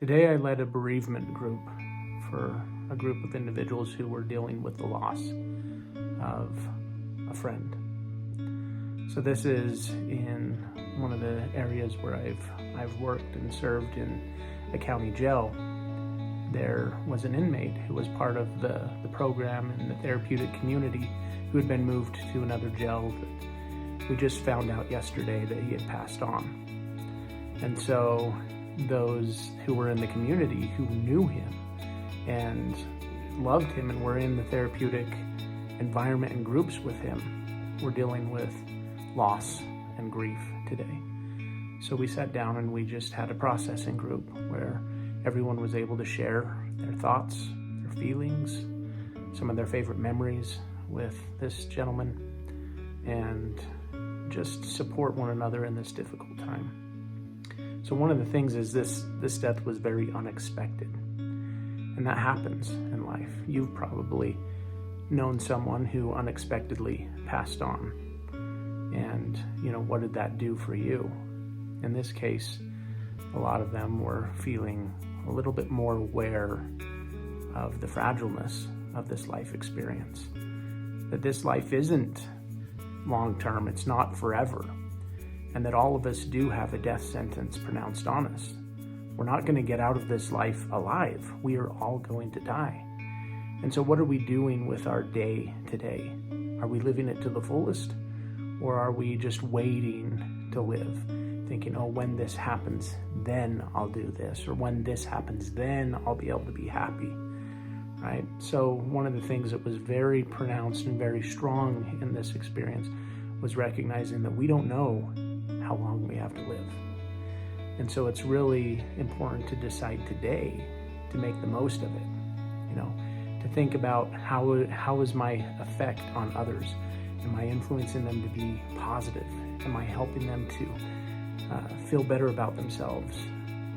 Today I led a bereavement group for a group of individuals who were dealing with the loss of a friend. So this is in one of the areas where I've worked and served in a county jail. There was an inmate who was part of the program in the therapeutic community who had been moved to another jail that we just found out yesterday that he had passed on. And so those who were in the community who knew him and loved him and were in the therapeutic environment and groups with him were dealing with loss and grief today. So we sat down and we just had a processing group where everyone was able to share their thoughts, their feelings, some of their favorite memories with this gentleman, and just support one another in this difficult time. So one of the things is this death was very unexpected, and that happens in life. You've probably known someone who unexpectedly passed on, and what did that do for you? In this case, a lot of them were feeling a little bit more aware of the fragileness of this life experience, that this life isn't long-term, it's not forever, and that all of us do have a death sentence pronounced on us. We're not going to get out of this life alive. We are all going to die. And so what are we doing with our day today? Are we living it to the fullest? Or are we just waiting to live, thinking, when this happens, then I'll do this. Or when this happens, then I'll be able to be happy, right? So one of the things that was very pronounced and very strong in this experience was recognizing that we don't know how long we have to live. And so it's really important to decide today to make the most of it, to think about how is my effect on others? Am I influencing them to be positive? Am I helping them to feel better about themselves,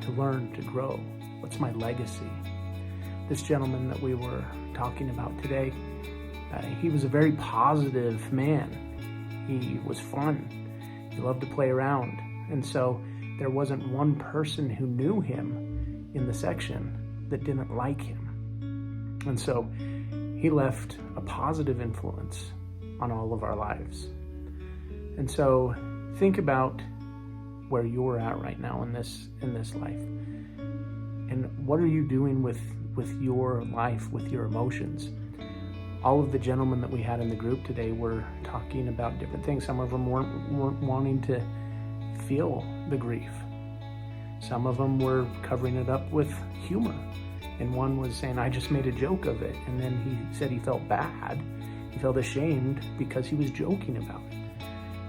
to learn, to grow? What's my legacy? This gentleman that we were talking about today, he was a very positive man. He was fun. He loved to play around. And so there wasn't one person who knew him in the section that didn't like him. And so he left a positive influence on all of our lives. And so think about where you're at right now in this life. And what are you doing with your life, with your emotions? All of the gentlemen that we had in the group today were talking about different things. Some of them weren't wanting to feel the grief. Some of them were covering it up with humor. And one was saying, I just made a joke of it. And then he said he felt bad. He felt ashamed because he was joking about it.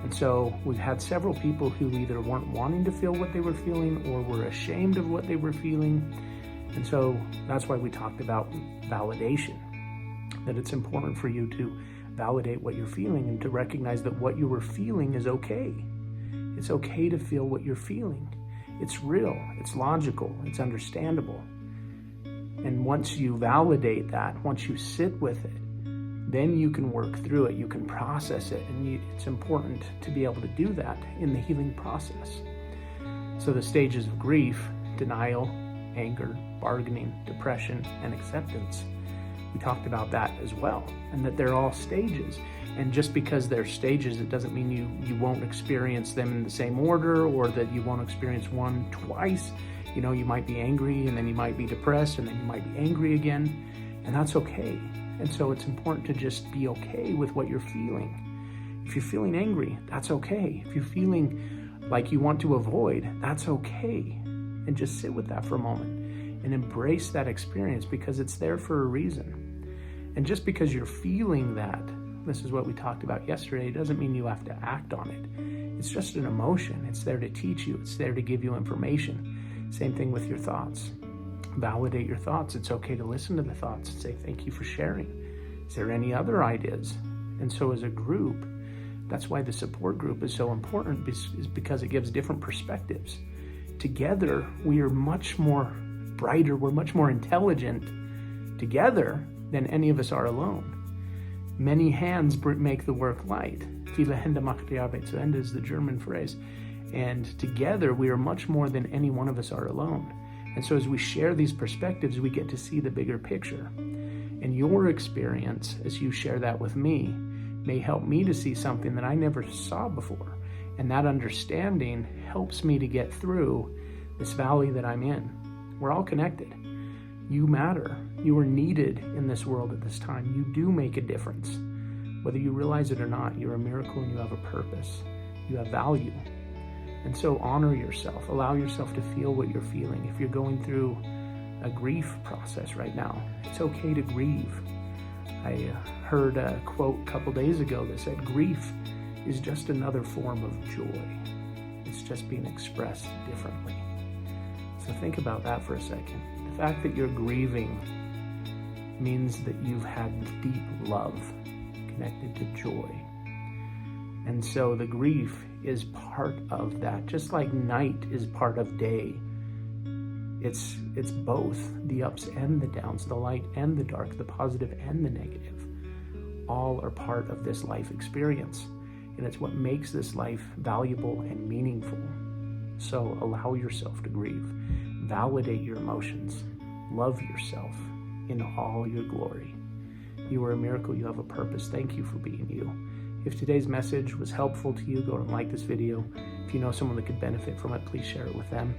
And so we've had several people who either weren't wanting to feel what they were feeling or were ashamed of what they were feeling. And so that's why we talked about validation, that it's important for you to validate what you're feeling and to recognize that what you were feeling is okay. It's okay to feel what you're feeling. It's real, it's logical, it's understandable. And once you validate that, once you sit with it, then you can work through it, you can process it, and it's important to be able to do that in the healing process. So the stages of grief: denial, anger, bargaining, depression, and acceptance. We talked about that as well, and that they're all stages. And just because they're stages, it doesn't mean you won't experience them in the same order, or that you won't experience one twice. You might be angry, and then you might be depressed, and then you might be angry again, and that's okay. And so it's important to just be okay with what you're feeling. If you're feeling angry, that's okay. If you're feeling like you want to avoid, that's okay. And just sit with that for a moment and embrace that experience, because it's there for a reason. And just because you're feeling that, this is what we talked about yesterday, it doesn't mean you have to act on it. It's just an emotion. It's there to teach you. It's there to give you information. Same thing with your thoughts. Validate your thoughts. It's okay to listen to the thoughts and say, thank you for sharing. Is there any other ideas? And so as a group, that's why the support group is so important, is because it gives different perspectives. Together, we are much more brighter, we're much more intelligent together than any of us are alone. Many hands make the work light. Viele Hände macht die Arbeit zu Ende is the German phrase. And together we are much more than any one of us are alone. And so as we share these perspectives, we get to see the bigger picture. And your experience, as you share that with me, may help me to see something that I never saw before. And that understanding helps me to get through this valley that I'm in. We're all connected. You matter. You are needed in this world at this time. You do make a difference. Whether you realize it or not, you're a miracle and you have a purpose. You have value. And so honor yourself. Allow yourself to feel what you're feeling. If you're going through a grief process right now, it's okay to grieve. I heard a quote a couple days ago that said, grief is just another form of joy. It's just being expressed differently. So think about that for a second. The fact that you're grieving means that you've had deep love connected to joy. And so the grief is part of that, just like night is part of day. It's both the ups and the downs, the light and the dark, the positive and the negative. All are part of this life experience. And it's what makes this life valuable and meaningful. So allow yourself to grieve. Validate your emotions. Love yourself in all your glory. You are a miracle. You have a purpose. Thank you for being you. If today's message was helpful to you, go and like this video. If you know someone that could benefit from it, please share it with them.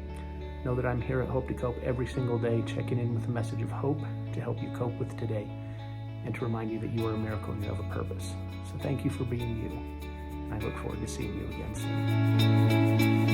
Know that I'm here at Hope to Cope every single day, checking in with a message of hope to help you cope with today and to remind you that you are a miracle and you have a purpose. So thank you for being you. I look forward to seeing you again soon.